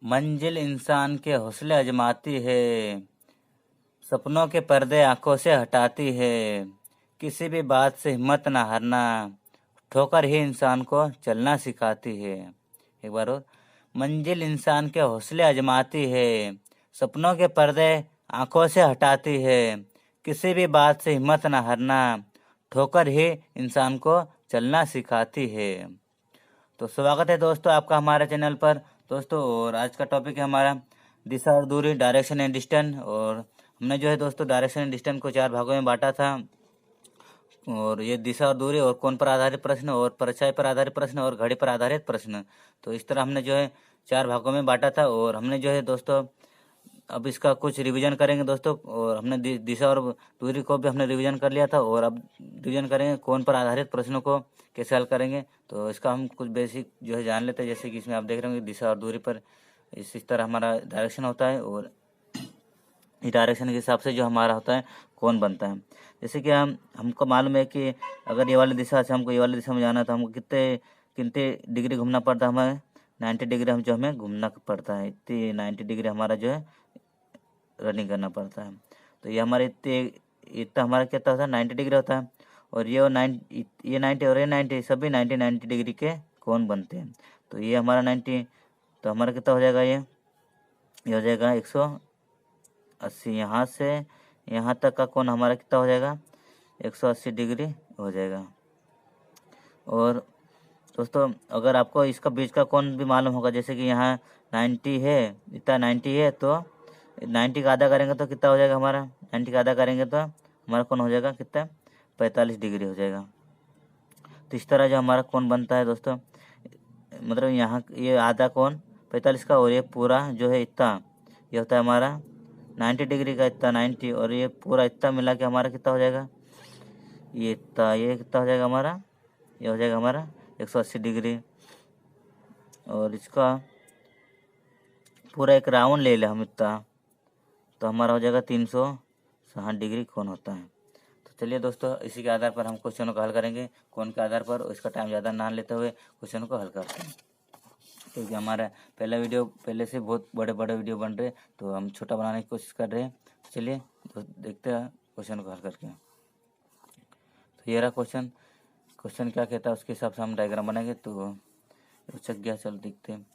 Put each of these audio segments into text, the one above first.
मंजिल इंसान के हौसले आजमाती है, सपनों के पर्दे आंखों से हटाती है। किसी भी बात से हिम्मत न हारना, ठोकर ही इंसान को चलना सिखाती है। एक बार और, मंजिल इंसान के हौसले आजमाती है, सपनों के पर्दे आंखों से हटाती है। किसी भी बात से हिम्मत न हारना, ठोकर ही इंसान को चलना सिखाती है। तो स्वागत है दोस्तों आपका हमारे चैनल पर दोस्तों। और आज का टॉपिक है हमारा दिशा और दूरी, डायरेक्शन एंड डिस्टेंस। और हमने जो है दोस्तों डायरेक्शन एंड डिस्टेंस को 4 भागों में बांटा था। और ये दिशा और दूरी और कोण पर आधारित प्रश्न और परछाई पर आधारित प्रश्न और घड़ी पर आधारित प्रश्न, तो इस तरह हमने जो है 4 भागों में बांटा था। और हमने जो है दोस्तों अब इसका कुछ रिवीजन करेंगे दोस्तों। और हमने दिशा और दूरी को भी हमने रिवीजन कर लिया था, और अब रिवीजन करेंगे कोण पर आधारित प्रश्नों को कैसे हल करेंगे। तो इसका हम कुछ बेसिक जो है जान लेते हैं। जैसे कि इसमें आप देख रहे होंगे दिशा और दूरी पर इस तरह हमारा डायरेक्शन होता है, और इस डायरेक्शन के हिसाब से जो हमारा होता है कोण बनता है। जैसे कि हमको मालूम है कि अगर ये वाली दिशा से हमको ये वाली दिशा में जाना है, तो हमको कितने कितने डिग्री घूमना पड़ता है, हमें 90 डिग्री हम जो हमें घूमना पड़ता है। इतनी 90 डिग्री हमारा जो है रनिंग करना पड़ता है। तो ये हमारे इतना हमारा कितना होता है, 90 डिग्री होता है। और ये 90 और ये 90 सभी 90 डिग्री के कोण बनते हैं। तो ये हमारा 90, तो हमारा कितना हो जाएगा, ये हो जाएगा 180। यहाँ से यहाँ तक का कोण हमारा कितना हो जाएगा, 180 डिग्री हो जाएगा। और दोस्तों अगर आपको इसका बीच का कोण भी मालूम होगा, जैसे कि यहाँ 90 है, इतना 90 है, तो 90 का आधा करेंगे तो कितना हो जाएगा हमारा, 90 का आधा करेंगे तो हमारा कोण हो जाएगा कितना, 45 डिग्री हो जाएगा। तो इस तरह जो हमारा कोण बनता है दोस्तों, मतलब यहाँ ये आधा कोण 45 का, और ये पूरा जो है इतना, ये होता है हमारा 90 डिग्री का इतना 90, और ये पूरा इतना मिला के हमारा कितना हो जाएगा, ये इतना, ये कितना हो जाएगा हमारा, ये हो जाएगा हमारा 180 डिग्री। और इसका पूरा एक राउंड ले ले हम इतना, तो हमारा हो जाएगा 360 डिग्री कोण होता है। तो चलिए दोस्तों इसी के आधार पर हम क्वेश्चनों को हल करेंगे, कोण के आधार पर, और इसका टाइम ज़्यादा ना लेते हुए क्वेश्चन को हल करते हैं। क्योंकि हमारा पहला वीडियो पहले से बहुत बड़े बड़े वीडियो बन रहे, तो हम छोटा बनाने की कोशिश कर रहे हैं। तो चलिए देखते हैं क्वेश्चन को हल करके। तो ये रहा क्वेश्चन। क्वेश्चन क्या कहता है उसके हिसाब से हम डायग्राम बनाएंगे। तो चक गया, चलो देखते हैं।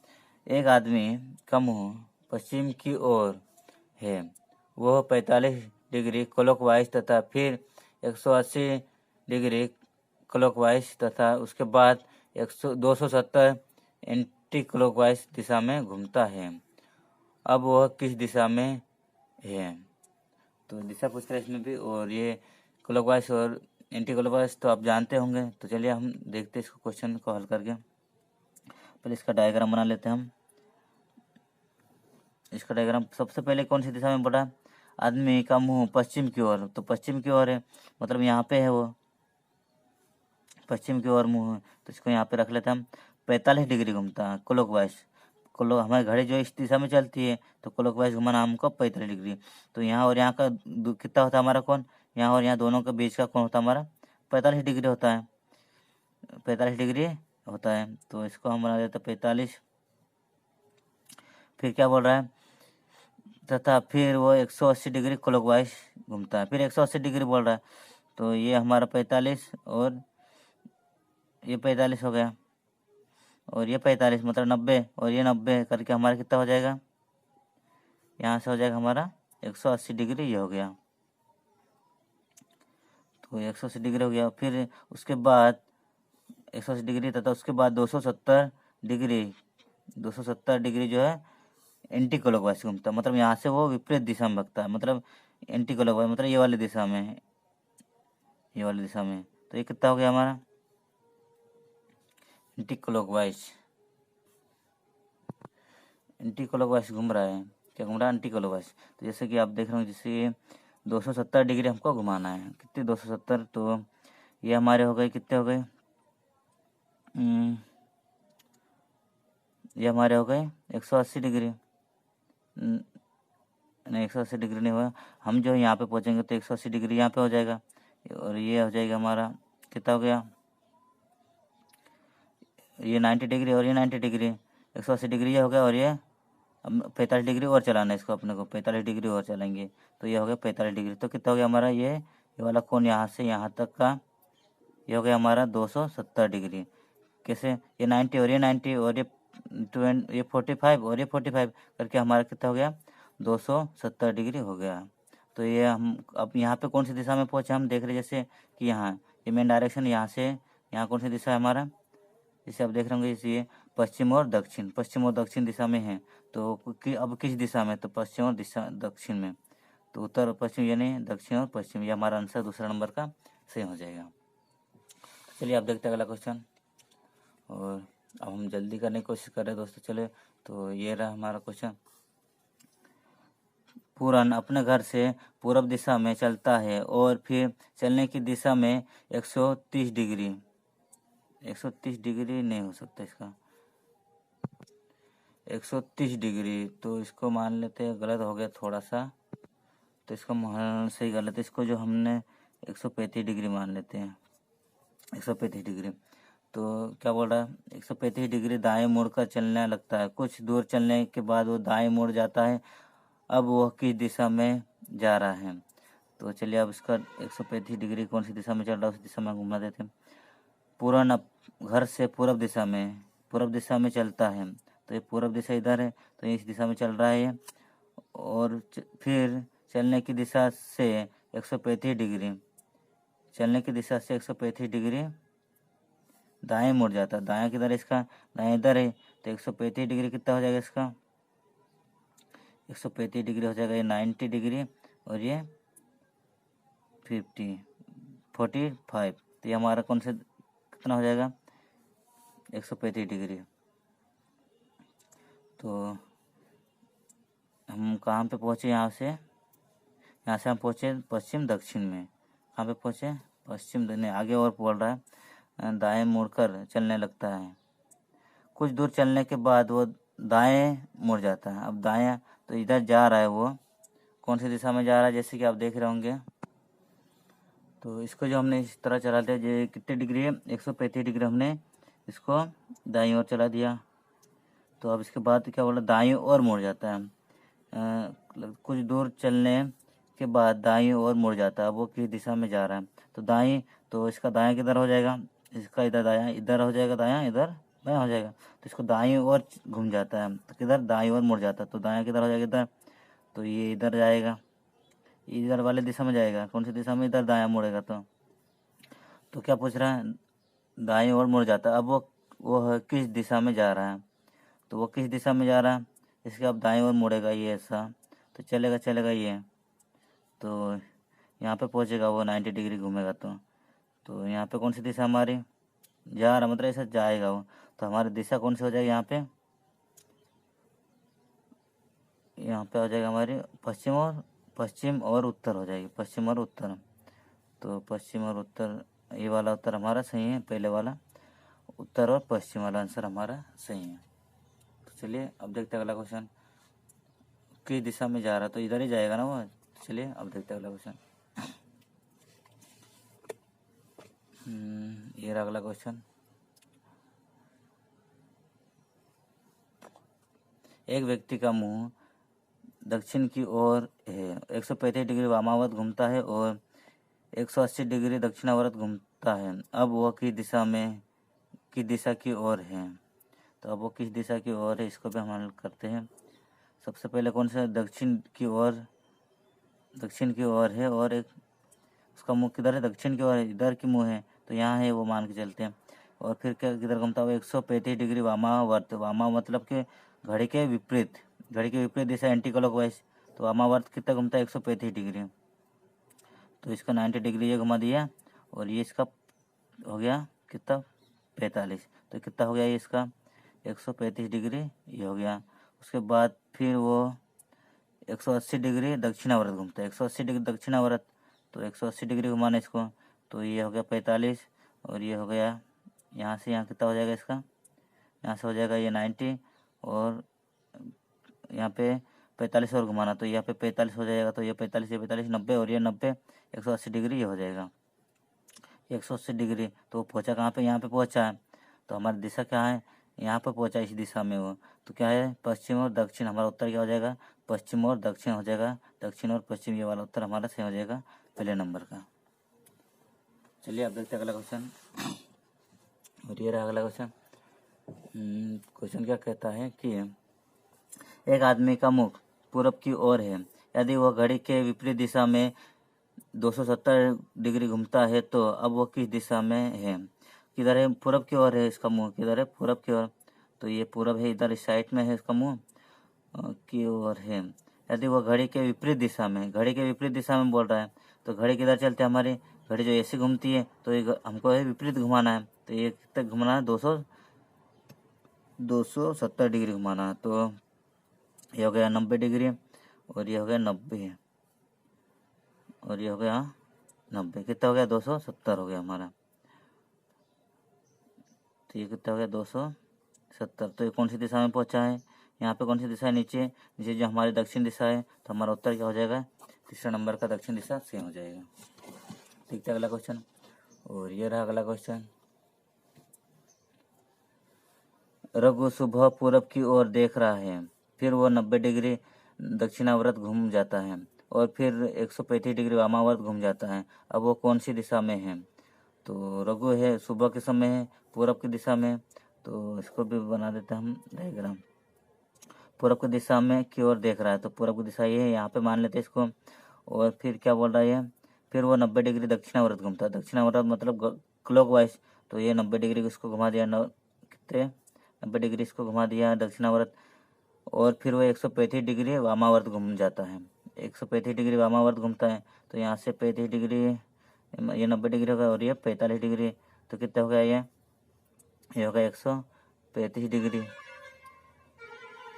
एक आदमी का मुंह पश्चिम की ओर है, वह 45 डिग्री क्लॉकवाइज तथा फिर 180 डिग्री क्लॉकवाइज तथा उसके बाद 270 एंटी क्लॉकवाइज दिशा में घूमता है। अब वह किस दिशा में है। तो दिशा पूछ रहा है इसमें भी, और ये क्लॉकवाइज और एंटी क्लॉकवाइज तो आप जानते होंगे। तो चलिए हम देखते हैं इसको क्वेश्चन को हल करके। पहले इसका डायग्राम बना लेते हैं हम। इसका डायग्राम सबसे पहले कौन सी दिशा में बढ़ा, आदमी का मुंह पश्चिम की ओर, तो पश्चिम की ओर है, मतलब यहाँ पे है वो पश्चिम की ओर मुंह है, तो इसको यहाँ पे रख लेते हैं हम। 45 डिग्री घूमता है क्लॉकवाइज, हमारी घड़ी जो इस दिशा में चलती है, तो क्लॉकवाइज घुमाना हमको 45 डिग्री। तो यहाँ और यहाँ का कितना होता है हमारा कोण, यहाँ और यहाँ दोनों के बीच का कोण होता है हमारा 45 डिग्री होता है, 45 डिग्री होता है। तो इसको हम बना देते 45। फिर क्या बोल रहा है, तथा फिर वो 180 डिग्री क्लॉकवाइज घूमता है, फिर 180 डिग्री बोल रहा है। तो ये हमारा 45 और ये 45 हो गया, और ये 45 मतलब 90, और ये 90 करके हमारा कितना हो जाएगा, यहाँ से हो जाएगा हमारा 180 डिग्री, ये हो गया। तो 180 डिग्री हो गया। फिर उसके बाद 180 डिग्री तथा उसके बाद 270 डिग्री, 270 डिग्री जो है एंटी क्लॉकवाइज घूमता है, मतलब यहाँ से वो विपरीत दिशा में भगता है, मतलब एंटी क्लॉकवाइज मतलब ये वाली दिशा में है, ये वाली दिशा में। तो ये कितना हो गया हमारा, एंटी क्लॉकवाइज, एंटी क्लॉकवाइज घूम रहा है, क्या घूम रहा है, एंटी क्लॉकवाइज। तो जैसे कि आप देख रहे हो, जैसे 270 डिग्री हमको घुमाना है, कितने 270, तो ये हमारे हो गए, कितने हो गए, ये हमारे हो गए 180 डिग्री, नहीं 180 डिग्री नहीं हुआ, हम जो यहाँ पे पहुँचेंगे तो 180 डिग्री यहाँ पे हो जाएगा, और ये हो जाएगा हमारा कितना हो गया, ये 90 डिग्री और ये 90 डिग्री, 180 डिग्री ये हो गया, और ये अब 45 डिग्री और चलाना है इसको, अपने को 45 डिग्री और चलाएंगे तो ये हो गया 45 डिग्री। तो कितना हो गया हमारा ये वाला कोण यहाँ से यहाँ तक का ये हो गया हमारा 270 डिग्री। कैसे, ये 90 और ये 90 और ये 45 और ये 45 करके हमारा कितना हो गया 270 डिग्री हो गया। तो ये हम अब यहाँ पे कौन सी दिशा में पहुँचे हम देख रहे हैं, जैसे कि यहाँ ये मेन डायरेक्शन, यहाँ से यहाँ कौन सी दिशा है हमारा, जैसे आप देख रहे होंगे ये पश्चिम और दक्षिण दिशा में है। तो अब किस दिशा में, तो पश्चिम और दिशा दक्षिण में, तो उत्तर और पश्चिम यानी दक्षिण और पश्चिम, ये हमारा आंसर दूसरा नंबर का सही हो जाएगा। चलिए आप देखते हैं अगला क्वेश्चन, और अब हम जल्दी करने की कोशिश कर रहे हैं दोस्तों। चले तो ये रहा हमारा क्वेश्चन। पूरन अपने घर से पूर्व दिशा में चलता है और फिर चलने की दिशा में 130 डिग्री 130 डिग्री नहीं हो सकता इसका 130 डिग्री, तो इसको मान लेते हैं गलत हो गया थोड़ा सा, तो इसको मान सही गलत, इसको जो हमने 135 डिग्री मान लेते हैं 135 डिग्री। तो क्या बोल रहा है 135 डिग्री दाएं मुड़कर चलने लगता है, कुछ दूर चलने के बाद वो दाएं मुड़ जाता है, अब वह किस दिशा में जा रहा है। तो चलिए अब इसका 135 डिग्री कौन सी दिशा में चल रहा है उस दिशा में घुमा देते हैं। पूरन घर से पूर्व दिशा में चलता है, तो ये पूर्व दिशा इधर है तो इस दिशा में चल रहा है ये, और फिर चलने की दिशा से 135 डिग्री चलने की दिशा से 135 डिग्री दाएं मुड़ जाता है। दाएं किधर है इसका, दाएं इधर है, तो 135 डिग्री कितना हो जाएगा इसका 135 डिग्री हो जाएगा ये 90 डिग्री और ये 45, तो ये हमारा कौन से कितना हो जाएगा 135 डिग्री। तो हम कहाँ पे पहुँचे, यहाँ से हम पहुँचे पश्चिम दक्षिण में, कहाँ पे पहुँचे पश्चिम नहीं, आगे और बोल रहा है दाएं मुड़कर चलने लगता है, कुछ दूर चलने के बाद वो दाएं मुड़ जाता है। अब दाएं तो इधर जा रहा है, वो कौन सी दिशा में जा रहा है जैसे कि आप देख रहे होंगे। तो इसको जो हमने इस तरह चला दिया, जो कितने डिग्री है 135 डिग्री, हमने इसको दाईं ओर चला दिया। तो अब इसके बाद क्या बोला दाईं ओर मुड़ जाता है, कुछ दूर चलने के बाद दाईं ओर मुड़ जाता है, वो किस दिशा में जा रहा है। तो दाईं, तो इसका दायां किधर हो जाएगा, इसका इधर दायां इधर हो जाएगा, दायां इधर बायां हो जाएगा, तो इसको दाईं ओर घूम जाता है, तो किधर दाईं ओर मुड़ जाता है, तो दायां किधर हो जाएगा इधर, तो ये इधर जाएगा, इधर वाले दिशा में जाएगा, कौन सी दिशा में, इधर दायां मुड़ेगा। तो क्या पूछ रहा है दाईं ओर मुड़ जाता है, अब वो किस दिशा में जा रहा है, तो वो किस दिशा में जा रहा है, इसके अब दाईं ओर मुड़ेगा ये ऐसा, तो चलेगा ये, तो यहाँ पे पहुँचेगा वो 90 डिग्री घूमेगा। तो यहाँ पे कौन सी दिशा हमारी जा रहा, मतलब ऐसा जाएगा वो, तो हमारी दिशा कौन सी हो जाएगी यहाँ पे हो जाएगा हमारी पश्चिम और उत्तर हो जाएगी, पश्चिम और उत्तर। तो पश्चिम और उत्तर, ये वाला उत्तर हमारा सही है, पहले वाला उत्तर और पश्चिम वाला आंसर हमारा सही है। तो चलिए अब देखते हैं अगला क्वेश्चन, किस दिशा में जा रहा, तो इधर ही जाएगा ना वो। चलिए अब देखते हैं अगला क्वेश्चन। ये रहा अगला क्वेश्चन। एक व्यक्ति का मुंह दक्षिण की ओर है, 135 डिग्री वामावर्त घूमता है और 180 डिग्री दक्षिणावर्त घूमता है, अब वह किस दिशा की ओर है। तो अब वो किस दिशा की ओर है, इसको भी हम हल करते हैं। सबसे पहले कौन सा दक्षिण की ओर है, और एक उसका मुंह किधर है, दक्षिण की ओर है, इधर की मुंह है, तो यहाँ है वो मान के चलते हैं। और फिर क्या किधर घूमता हुआ 135 डिग्री वामावर्त, वामा मतलब कि घड़ी के विपरीत दिशा एंटी क्लॉकवाइज, तो वामावर्त कितना घूमता है 135 डिग्री, तो इसका 90 डिग्री ये घुमा दिया, और ये इसका हो गया कितना 45, तो कितना हो गया ये इसका 135 डिग्री ये हो गया। उसके बाद फिर वो 180 डिग्री दक्षिणावर्त घूमता है, 180 डिग्री दक्षिणावर्त, तो 180 डिग्री घुमाना इसको, तो ये हो गया 45, और ये हो गया यहाँ से यहाँ कितना हो जाएगा इसका, यहाँ से हो जाएगा ये 90, और यहाँ पे 45 और घुमाना, तो यहाँ पे 45 हो जाएगा, तो ये 45 90, और ये 90 180 डिग्री ये हो जाएगा 180 डिग्री। तो वो पहुँचा कहाँ पे, यहाँ पे पहुँचा है, तो हमारी दिशा क्या है यहाँ पर पहुँचा इस दिशा में वो, तो क्या है पश्चिम और दक्षिण, हमारा उत्तर क्या हो जाएगा पश्चिम और दक्षिण हो जाएगा, दक्षिण और पश्चिम, ये वाला उत्तर हमारा सही हो जाएगा पहले नंबर का। चलिए अब देखते हैं अगला क्वेश्चन। और ये रहा अगला क्वेश्चन। क्वेश्चन क्या कहता है कि एक आदमी का मुख पूर्व की ओर है, यदि वह घड़ी के विपरीत दिशा में 270 डिग्री घूमता है तो अब वो किस दिशा में है? किधर है? पूर्व की ओर है इसका मुंह, किधर है? पूर्व की ओर, तो ये पूर्व है, इधर इस साइड में है इसका मुंह की ओर है। यदि वो घड़ी के विपरीत दिशा में, घड़ी के विपरीत दिशा में बोल रहा है, तो घड़ी किधर चलती है हमारी? घड़ी जो ऐसे घूमती है तो ये हमको है विपरीत घुमाना है, तो ये कितना घुमाना है 270 डिग्री घुमाना है। तो ये हो गया 90 डिग्री और ये हो गया 90 और ये हो गया 90, कितना हो गया 270 हो गया हमारा। तो ये कितना हो गया 270। तो ये कौन सी दिशा में पहुंचा है? यहाँ पे कौन सी दिशा है? नीचे, नीचे जो हमारी दक्षिण दिशा है, तो हमारा उत्तर क्या हो जाएगा? तीसरा नंबर का दक्षिण दिशा सही हो जाएगा। ठीक है अगला क्वेश्चन। और ये रहा अगला क्वेश्चन। रघु सुबह पूर्व की ओर देख रहा है, फिर वो 90 डिग्री दक्षिणावर्त घूम जाता है और फिर 135 डिग्री वामावर्त घूम जाता है। अब वो कौन सी दिशा में है? तो रघु है सुबह के समय है, पूर्व की दिशा में, तो इसको भी बना देते हैं हम डायग्राम। पूर्व की दिशा में की ओर देख रहा है, तो पूर्व की दिशा ये है, यहाँ पे मान लेते हैं इसको। और फिर क्या बोल रहा है? फिर वो 90 डिग्री दक्षिणावर्त घूमता है, दक्षिणावर्त मतलब क्लॉकवाइज, तो ये 90 डिग्री इसको घुमा दिया, कितने 90 डिग्री इसको घुमा दिया दक्षिणावर्त, और फिर वो 135 डिग्री वामावर्त घूम जाता है, 135 डिग्री वामावर्त घूमता है। तो यहाँ से 35 डिग्री, ये 90 डिग्री होगा और ये 45 डिग्री, तो कितना हो गया ये होगा 135 डिग्री।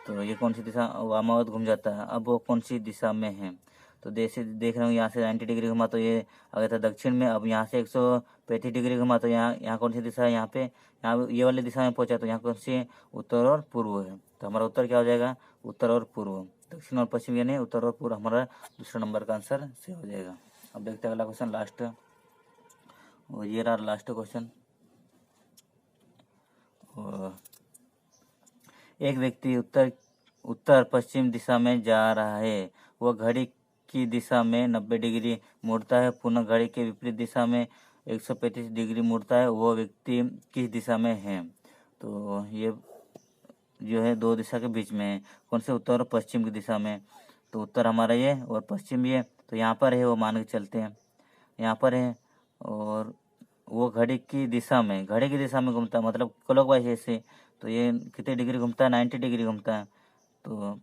तो ये कौन सी दिशा? वामावर्त घूम जाता है। अब वो कौन सी दिशा में है? तो देख रहे हो यहाँ से 90 डिग्री घुमा तो ये आ गया था दक्षिण में। अब यहाँ से 135 डिग्री घुमा तो यहाँ कौन सी दिशा है? यहाँ पे, यहाँ ये वाली दिशा में पहुंचा, तो यहाँ कौन सी? उत्तर और पूर्व है। तो हमारा उत्तर क्या हो जाएगा? उत्तर और पूर्व, दक्षिण और पश्चिम यानी उत्तर और पूर्व, हमारा दूसरा नंबर का आंसर सही हो जाएगा। अब देखते हैं अगला क्वेश्चन, लास्ट। और ये रहा लास्ट क्वेश्चन। एक व्यक्ति उत्तर पश्चिम दिशा में जा रहा है, वह घड़ी की दिशा में 90 डिग्री मुड़ता है, पुनः घड़ी के विपरीत दिशा में 135 डिग्री मुड़ता है, वह व्यक्ति किस दिशा में है? तो ये जो है दो दिशा के बीच में है, कौन से? उत्तर और पश्चिम की दिशा में। तो उत्तर हमारा ये और पश्चिम ये, तो यहाँ पर है, वो मान के चलते हैं यहाँ पर है, और वो घड़ी की दिशा में घूमता है, मतलब क्लॉकवाइज ऐसे, तो ये कितने डिग्री घूमता है? 90 डिग्री घूमता है। तो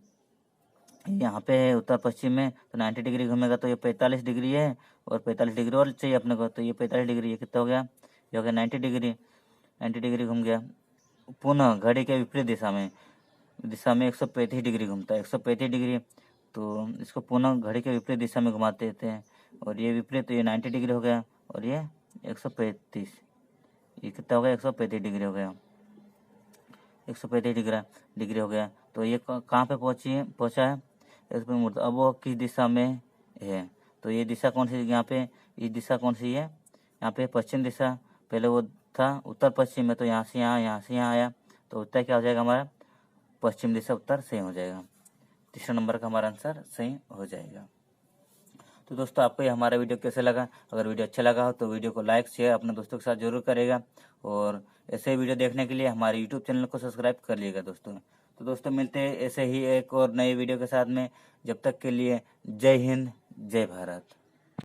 यहाँ पे है उत्तर पश्चिम में, तो 90 डिग्री घूमेगा, तो ये 45 डिग्री है और 45 डिग्री और चाहिए अपने को, तो ये 45 डिग्री, ये कितना हो गया? ये हो गया 90 डिग्री घूम गया। पुनः घड़ी के विपरीत दिशा में 135 डिग्री घूमता है, 135 डिग्री, तो इसको पुनः घड़ी के विपरीत दिशा में घुमाते देते हैं, और ये विपरीत, तो ये 90 डिग्री हो गया और ये 135, ये कितना हो गया? 135 डिग्री हो गया, 135 डिग्री हो गया। तो ये कहाँ पे पहुँचा है? इसमें मुड़ता। अब वो किस दिशा में है? तो ये दिशा कौन सी? यहाँ पे ये दिशा कौन सी है? यहाँ पे पश्चिम दिशा, पहले वो था उत्तर पश्चिम में, तो यहाँ से यहाँ आया, तो उत्तर क्या हो जाएगा हमारा? पश्चिम दिशा, उत्तर सही हो जाएगा। तीसरा नंबर का हमारा आंसर सही हो जाएगा। तो दोस्तों आपको ये हमारा वीडियो कैसे लगा? अगर वीडियो अच्छा लगा हो तो वीडियो को लाइक शेयर अपने दोस्तों के साथ जरूर करेगा, और ऐसे वीडियो देखने के लिए हमारे यूट्यूब चैनल को सब्सक्राइब कर लीजिएगा दोस्तों। तो दोस्तों मिलते हैं ऐसे ही एक और नए वीडियो के साथ में, जब तक के लिए जय हिंद, जय भारत।